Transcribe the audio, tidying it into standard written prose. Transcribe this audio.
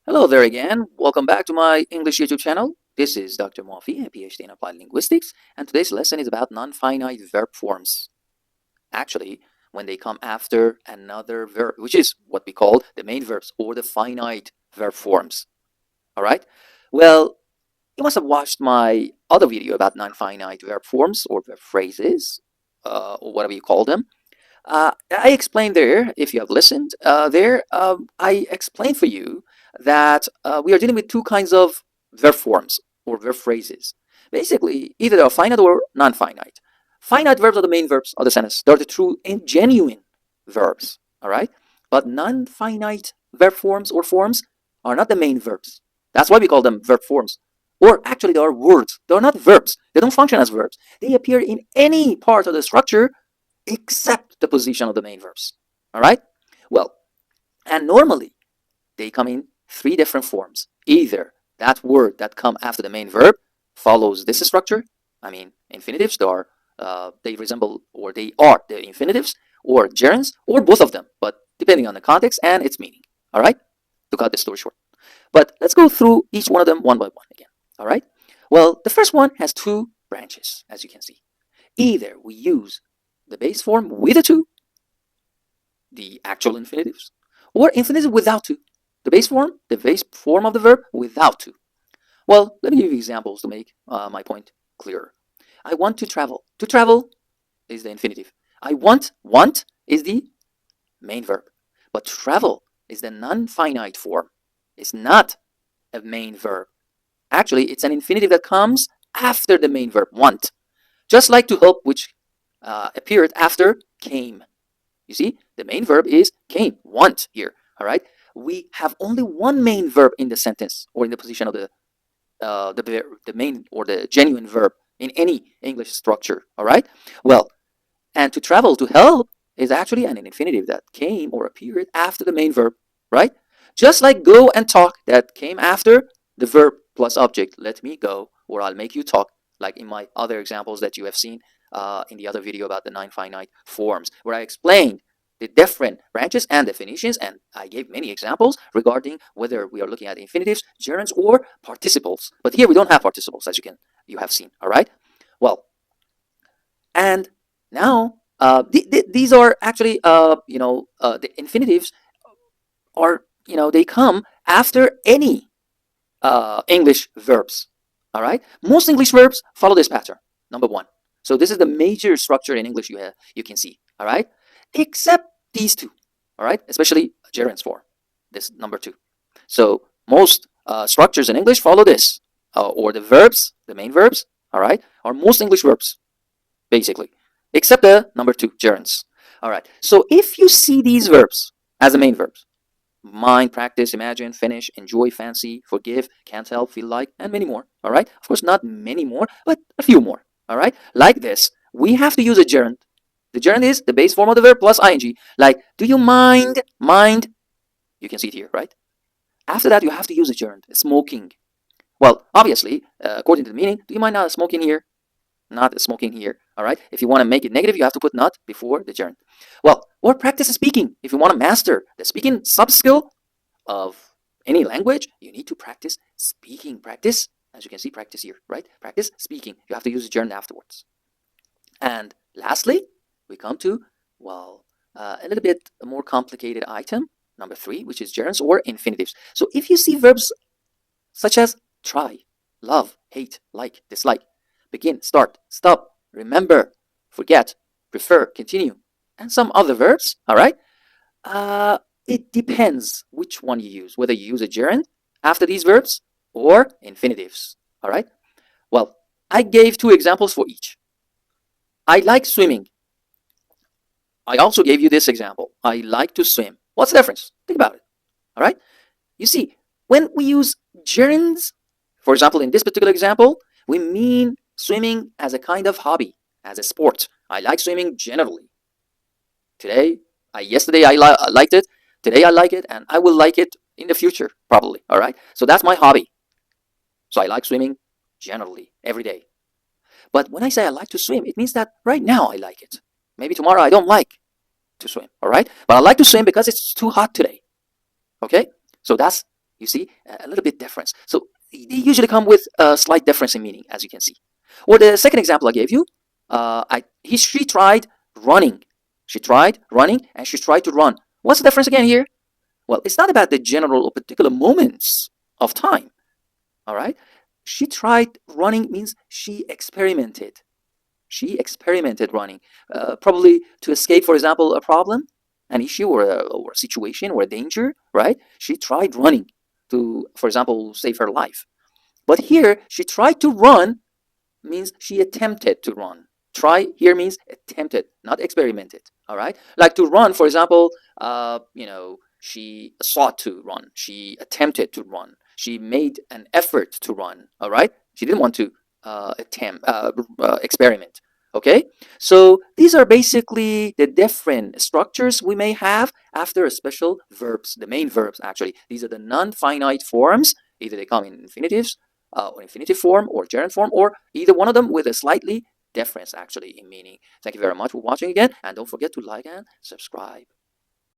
Hello there again. Welcome back to my English YouTube channel. This is Dr. Mofi, a PhD in Applied Linguistics, and today's lesson is about non-finite verb forms. Actually, when they come after another verb, which is what we call the main verbs or the finite verb forms. All right? Well, you must have watched my other video about non-finite verb forms or verb phrases, or whatever you call them. I explained there, if you have listened, I explained for you that we are dealing with two kinds of verb forms or verb phrases. Basically, either they are finite or non-finite. Finite verbs are the main verbs of the sentence. They're the true and genuine verbs, all right? But non-finite verb forms or forms are not the main verbs. That's why we call them verb forms. Or actually, they are words. They are not verbs. They don't function as verbs. They appear in any part of the structure except the position of the main verbs. All right? Well, and normally they come in three different forms. Either that word that come after the main verb follows this structure. I mean, infinitives, they resemble or they are the infinitives, or gerunds, or both of them, but depending on the context and its meaning. All right? To cut the story short. But let's go through each one of them one by one again. All right? Well, the first one has two branches, as you can see. Either we use the base form with a to, the actual infinitives, or infinitive without to, the base form of the verb without to. Well, let me give you examples to make my point clearer. I want to travel. To travel is the infinitive. I want is the main verb. But travel is the non-finite form. It's not a main verb. Actually, it's an infinitive that comes after the main verb, want. Just like to help, which appeared after came. You see, the main verb is came, want here. All right, we have only one main verb in the sentence or in the position of the main or the genuine verb in any English structure. All right, well, and to travel, to help is actually an infinitive that came or appeared after the main verb, right? Just like go and talk that came after the verb plus object, let me go, or I'll make you talk, like in my other examples that you have seen in the other video about the non-finite forms, where I explained the different branches and definitions, and I gave many examples regarding whether we are looking at infinitives, gerunds, or participles. But here we don't have participles, as you have seen. All right. Well, and now these are actually the infinitives are they come after any English verbs. All right. Most English verbs follow this pattern. Number one. So this is the major structure in English you can see. All right. Except these two. All right. Especially gerunds form. This number two. So most structures in English follow this, or the verbs, the main verbs. All right. Are most English verbs basically, except the number two, gerunds. All right. So if you see these verbs as the main verbs, mind, practice, imagine, finish, enjoy, fancy, forgive, can't help, feel like, and many more. All right. Of course, not many more, but a few more. All right. Like this, we have to use a gerund. The gerund is the base form of the verb plus ing. Like, do you mind? Mind. You can see it here, right? After that, you have to use a gerund. Smoking. Well, obviously, according to the meaning, do you mind not smoking here? Not smoking here. All right. If you want to make it negative, you have to put not before the gerund. Well, or practice speaking. If you want to master the speaking sub skill of any language, you need to practice speaking. Practice, as you can see, practice here, right? Practice speaking. You have to use the gerund afterwards. And lastly, we come to, well, a little bit more complicated item, number three, which is gerunds or infinitives. So if you see verbs such as try, love, hate, like, dislike, begin, start, stop, remember, forget, prefer, continue, and some other verbs, all right? It depends which one you use, whether you use a gerund after these verbs or infinitives, all right? Well, I gave two examples for each. I like swimming. I also gave you this example. I like to swim. What's the difference? Think about it, all right? You see, when we use gerunds, for example, in this particular example, we mean swimming as a kind of hobby, as a sport. I like swimming generally. Yesterday I liked it. Today I like it, and I will like it in the future, probably. All right. So that's my hobby. So I like swimming generally, every day. But when I say I like to swim, it means that right now I like it. Maybe tomorrow I don't like to swim. All right. But I like to swim because it's too hot today. Okay. So that's You see, a little bit difference. So they usually come with a slight difference in meaning, as you can see. Or the second example I gave you, she tried running. She tried running and she tried to run. What's the difference again here? Well, it's not about the general or particular moments of time. All right. She tried running means she experimented. She experimented running, probably to escape, for example, a problem, an issue, or a situation, or a danger, right? She tried running to, for example, save her life. But here, she tried to run means she attempted to run. Try here means attempted, not experimented. All right, like to run, for example, she sought to run. She attempted to run. She made an effort to run. All right, she didn't want to experiment. Okay, so these are basically the different structures we may have after a special verbs, the main verbs actually. These are the non-finite forms. Either they come in infinitives, or infinitive form, or gerund form, or either one of them with a slightly difference actually in meaning. Thank you very much for watching again, and don't forget to like and subscribe.